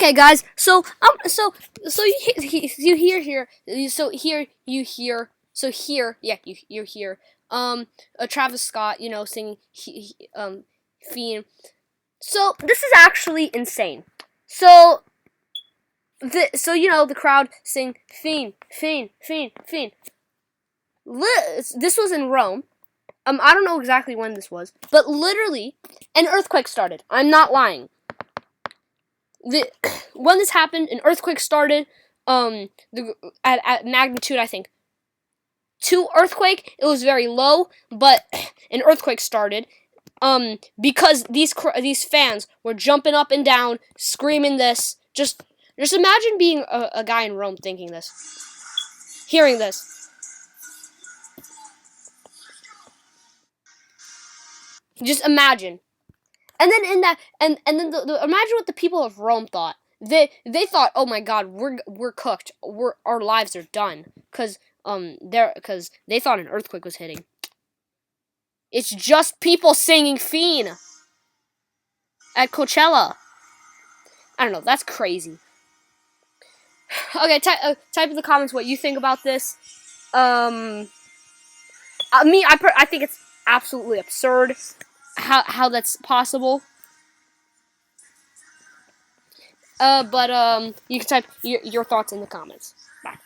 Okay, guys. So you hear here. So here you hear. So here, yeah, you hear. Travis Scott, singing FEIN. So this is actually insane. So the crowd sing FEIN, FEIN, FEIN, FEIN. This was in Rome. I don't know exactly when this was, but literally, an earthquake started. I'm not lying. When this happened, an earthquake started. At magnitude, I think 2 earthquake. It was very low, but an earthquake started. Because these fans were jumping up and down, screaming this. Just imagine being a guy in Rome thinking this, hearing this. Just imagine. And then imagine what the people of Rome thought. They thought, oh my God, we're cooked. Our lives are done. Cause they thought an earthquake was hitting. It's just people singing FEIN at Coachella. I don't know. That's crazy. Okay, type in the comments what you think about this. I think it's absolutely absurd how that's possible. But you can type your thoughts in the comments.